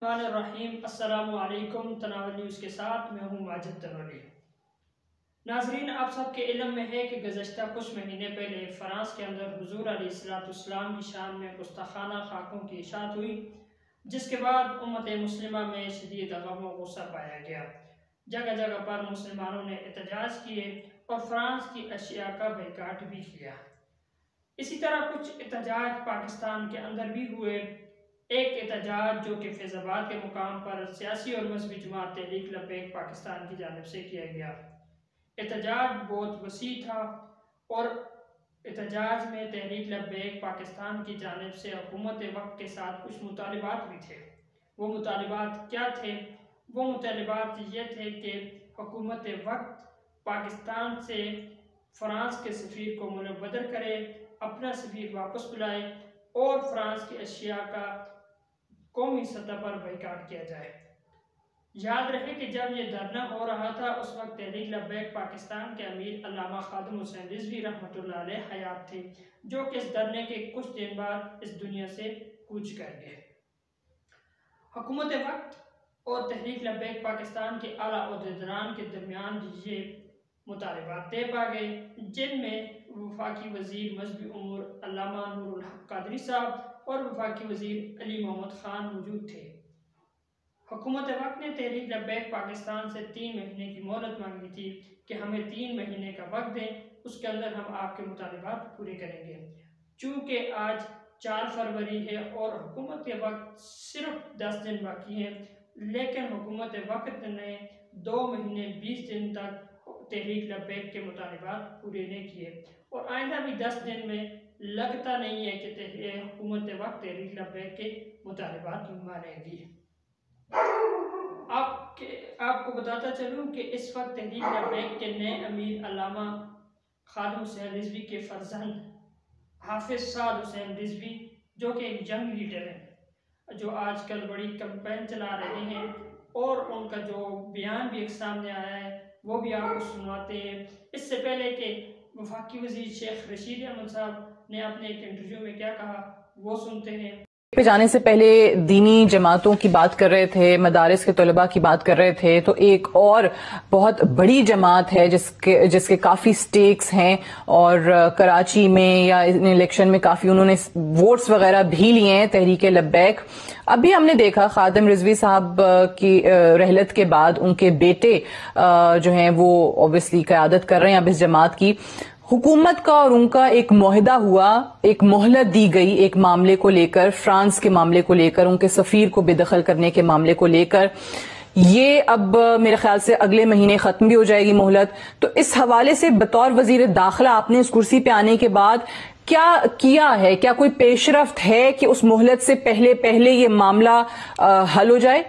الرحمن الرحیم۔ السلام علیکم۔ تناول نیوز کے ساتھ میں ہوں ماجد تنوری۔ ناظرین، آپ سب کے علم میں ہے کہ گزشتہ کچھ مہینے پہلے فرانس کے اندر حضور علیہ السلام کی شان میں گستاخانہ خاکوں کی اشاعت ہوئی، جس کے بعد امت مسلمہ میں شدید غم و غصہ پایا گیا۔ جگہ جگہ پر مسلمانوں نے احتجاج کیے اور فرانس کی اشیاء کا بائیکاٹ بھی کیا۔ اسی طرح کچھ احتجاج پاکستان کے اندر بھی ہوئے۔ ایک احتجاج جو کہ فیض آباد کے مقام پر سیاسی اور مذہبی جماعت تحریک لبیک پاکستان کی جانب سے کیا گیا۔ احتجاج بہت وسیع تھا اور احتجاج میں تحریک لبیک پاکستان کی جانب سے حکومت وقت کے ساتھ کچھ مطالبات بھی تھے۔ وہ مطالبات کیا تھے؟ وہ مطالبات یہ تھے کہ حکومت وقت پاکستان سے فرانس کے سفیر کو منبدر کرے، اپنا سفیر واپس بلائے اور فرانس کی اشیاء کا قومی سطح پر بائیکاٹ کیا جائے۔ یاد رہے کہ جب یہ دھرنا ہو رہا تھا اس وقت تحریک لبیک پاکستان کے امیر علامہ خادم حسین رضوی رحمۃ اللہ علیہ حیات تھے، جو کہ اس دھرنے کے کچھ دن بعد اس دنیا سے کوچ کر گئے۔ حکومت وقت اور تحریک لبیک پاکستان کے اعلیٰ عہدیداران کے درمیان یہ مطالبات طے پا گئے، جن میں وفاقی وزیر مذہبی امور علامہ نور الحق قادری صاحب اور وفاقی وزیر علی محمد خان موجود تھے۔ حکومت وقت نے تحریک لبیک پاکستان سے 3 مہینے کی مہلت مانگی تھی کہ ہمیں 3 مہینے کا وقت دیں، اس کے اندر ہم آپ کے مطالبات پورے کریں گے۔ چونکہ آج 4 فروری ہے اور حکومت کے وقت صرف 10 دن باقی ہیں، لیکن حکومت وقت نے 2 مہینے 20 دن تک تحریک لبیک کے مطالبات پورے نہیں کیے اور آئندہ بھی 10 دن میں لگتا نہیں ہے کہ حکومت وقت تحریک لبیک کے مطالبات مانے گی۔ آپ کو بتاتا چلوں کہ اس وقت تحریک لبیک کے نئے امیر علامہ خادم حسین رضوی کے فرزند حافظ سعد حسین رضوی، جو کہ ایک ینگ لیڈر ہیں، جو آج کل بڑی کمپین چلا رہے ہیں اور ان کا جو بیان بھی ایک سامنے آیا ہے وہ بھی آپ کو سنواتے ہیں۔ اس سے پہلے کہ وفاقی وزیر شیخ رشید احمد صاحب نے اپنے ایک انٹرویو میں کیا کہا وہ سنتے ہیں۔ پہ جانے سے پہلے دینی جماعتوں کی بات کر رہے تھے، مدارس کے طلباء کی بات کر رہے تھے، تو ایک اور بہت بڑی جماعت ہے جس کے کافی سٹیکس ہیں اور کراچی میں یا الیکشن میں کافی انہوں نے ووٹس وغیرہ بھی لیے ہیں، تحریک لبیک۔ ابھی ہم نے دیکھا خادم رضوی صاحب کی رحلت کے بعد ان کے بیٹے جو ہیں وہ اوبویسلی قیادت کر رہے ہیں اب اس جماعت کی۔ حکومت کا اور ان کا ایک معاہدہ ہوا، ایک مہلت دی گئی ایک معاملے کو لے کر، فرانس کے معاملے کو لے کر، ان کے سفیر کو بے دخل کرنے کے معاملے کو لے کر۔ یہ اب میرے خیال سے اگلے مہینے ختم بھی ہو جائے گی مہلت۔ تو اس حوالے سے بطور وزیر داخلہ آپ نے اس کرسی پہ آنے کے بعد کیا کیا ہے؟ کیا کوئی پیش رفت ہے کہ اس مہلت سے پہلے یہ معاملہ حل ہو جائے؟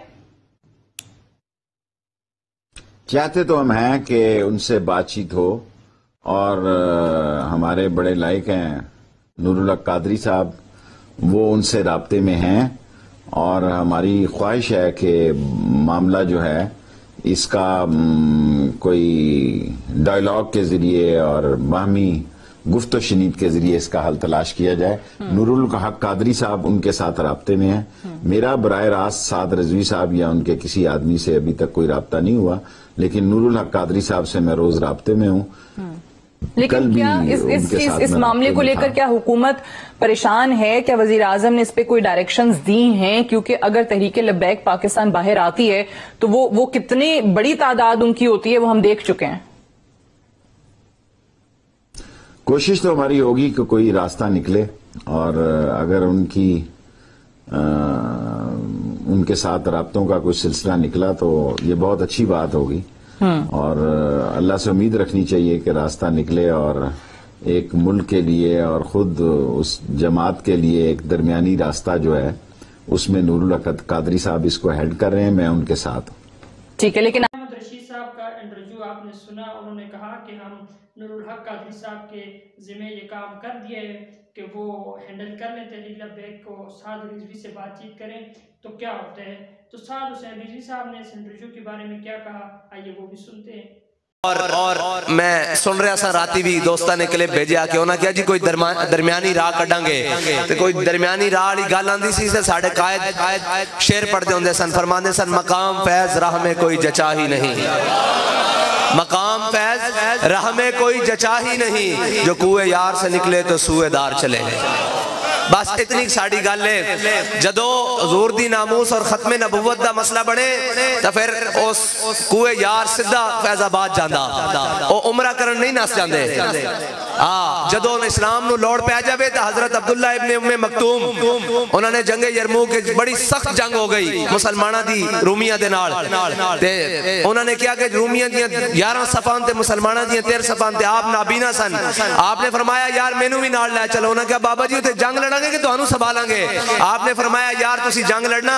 چاہتے تو ہم ہیں کہ ان سے بات چیت ہو، اور ہمارے بڑے لائق ہیں نور الحق قادری صاحب، وہ ان سے رابطے میں ہیں، اور ہماری خواہش ہے کہ معاملہ جو ہے اس کا کوئی ڈائیلاگ کے ذریعے اور باہمی گفت و شنید کے ذریعے اس کا حل تلاش کیا جائے۔ نور الحق قادری صاحب ان کے ساتھ رابطے میں ہیں۔ میرا براہ راست سعد رضوی صاحب یا ان کے کسی آدمی سے ابھی تک کوئی رابطہ نہیں ہوا، لیکن نور الحق قادری صاحب سے میں روز رابطے میں ہوں۔ لیکن کیا اس معاملے کو لے کر کیا حکومت پریشان ہے؟ کیا وزیر اعظم نے اس پہ کوئی ڈائریکشنز دی ہیں؟ کیونکہ اگر تحریک لبیک پاکستان باہر آتی ہے تو وہ کتنی بڑی تعداد ان کی ہوتی ہے وہ ہم دیکھ چکے ہیں۔ کوشش تو ہماری ہوگی کہ کوئی راستہ نکلے، اور اگر ان کے ساتھ رابطوں کا کوئی سلسلہ نکلا تو یہ بہت اچھی بات ہوگی، اور اللہ سے امید رکھنی چاہیے کہ راستہ نکلے، اور ایک ملک کے لیے اور خود اس جماعت کے لیے ایک درمیانی راستہ جو ہے اس میں نور الحق قادری صاحب اس کو ہیڈ کر رہے ہیں، میں ان کے ساتھ ہوں۔ ٹھیک ہے، لیکن رشید صاحب کا انٹرویو آپ نے سنا، انہوں نے کہا کہ ہم نور الحق قادری صاحب کے ذمہ یہ کام کر دیے کہ وہ ہینڈل کر لیں تحریک لبیک کو، سعد رضوی سے بات چیت کریں تو کیا ہوتا ہے۔ تو سعد حسین رضوی صاحب نے اس انٹرویو کے بارے میں کیا کہا، آئیے وہ بھی سنتے ہیں۔ اور میں سن رہا سا راتی بھی دوستاں نے کلپ بھیجیا کہ انہاں کیا جی کوئی درمیانی راہ کڈاں گے تے کوئی درمیانی راہ والی گل آندی سی تے ساڈے قائد شعر پڑھدے ہوندے سن، فرماندے سن مقام فیض راہ میں کوئی جچا ہی نہیں، مقام فیض راہ میں کوئی جچا ہی نہیں، جو کوئے یار سے نکلے تو سوئے دار چلے۔ بس اتنی ساڑی گل ہے، جدو حضور دی ناموس اور ختم نبوت دا مسئلہ بڑھے تو پھر اس کوئے یار سدھا فیض آباد جاندہ، او عمرہ کرن نہیں ناس جاندے۔ جدو اسلام نو لوڑ پہ جاوے تو حضرت عبداللہ ابن ام مکتوم انہوں نے جنگ یرموک بڑی سخت جنگ ہو گئی مسلمانہ دی رومیہ دے نال، انہوں نے کیا کہ رومیہ دیاں 11 صفان تے مسلمانہ دیاں 13 صفان تے آپ نابینا سن، آپ نے فرمایا یار مینوں بھی نال لے چلو، انہوں نے کہا بابا جی تے جنگ لڑا گے کہ تو انہوں سنبھالیں گے، آپ نے فرمایا یار تسی جنگ لڑنا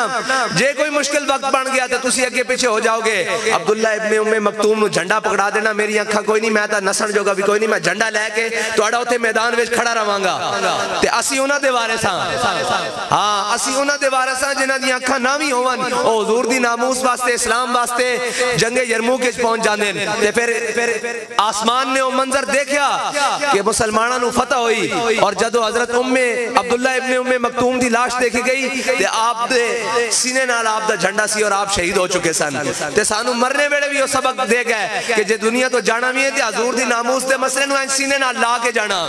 جے کوئی مشکل وقت بن گیا تو تسی اگے پیچھے ہو جاؤ گے، عبداللہ ابن ام مکتوم نو جھنڈا پکڑا دینا، میری آنکھاں کوئی نہیں، میں تا نسن جوگا بھی کوئی نہیں، میں جھنڈا لے کے توڑا ہوتے میدان وچ کھڑا رہواں گا، تے اسی انہاں دے وارثاں، اسی انہاں دے وارثاں جنہاں دی آنکھاں نہ وی ہون، او حضور دی ناموس واسطے اسلام واسطے جنگ یرموک وچ پہنچ جاندے، تے پھر آسمان نے وہ منظر دیکھیا کہ مسلماناں نو فتح ہوئی، اور جدو حضرت عبداللہ ابن ام مکتوم دی لاش دیکھی گئی تے آپ دے سینے نال آپ دا جھنڈا سی اور آپ شہید ہو چکے سن، تے سانو مرنے ویلے بھی وہ سبق دے گئے کہ جے دنیا تو جانا بھی ہے تے حضور دی ناموس دے مسئلے نو سینے نال لا کے جانا،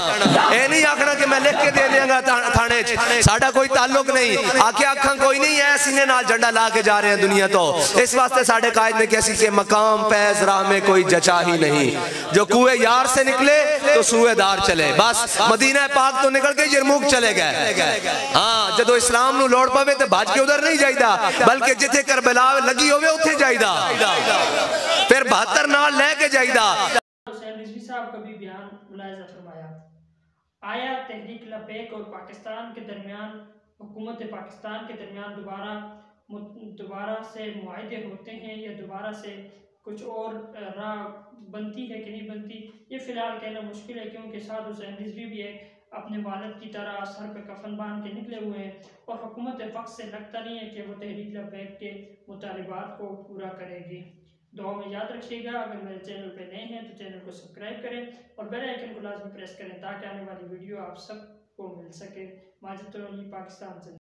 اے نہیں آکھنا کہ میں لکھ کے دے دیاں گا تھانے ساڈا کوئی تعلق نہیں، آکھے آکھاں کوئی نہیں ہے، سینے نال جھنڈا لا کے جا رہے ہیں دنیا تو، اس واسطے ساڈے قائد نے کیسی کہ مقام فیض راہ میں کوئی جچا ہی نہیں، جو کوئے یار سے نکلے تو سوئے دار چلے، بس مدینہ پاک تو نکل کے یرموک چلے گئے، جدو اسلام نو لوڑ پاوے تے بھاج کے ادھر نہیں جائیدا بلکہ جتھے کربلا لگی ہوئے اتھے جائیدا، پھر 72 نال لے کے جائیدا۔ حسین رضوی صاحب کا بھی بیان ملاحظہ فرمایا، آیا تحریک لبیک اور پاکستان کے درمیان حکومت پاکستان کے درمیان دوبارہ سے معاہدے ہوتے ہیں یا دوبارہ سے کچھ اور راہ بنتی ہے کہ نہیں بنتی، یہ فی الحال کہنا مشکل ہے، کیونکہ سعد حسین رضوی بھی اپنے والد کی طرح سر پہ کفن باندھ کے نکلے ہوئے ہیں، اور حکومت وقت سے لگتا نہیں ہے کہ وہ تحریک لبیک کے مطالبات کو پورا کرے گی۔ دعا میں یاد رکھیے گا، اگر میرے چینل پہ نئے ہیں تو چینل کو سبسکرائب کریں اور بیل آئیکن کو لازمی پریس کریں تاکہ آنے والی ویڈیو آپ سب کو مل سکے۔ ماجد ترونی، پاکستان سے۔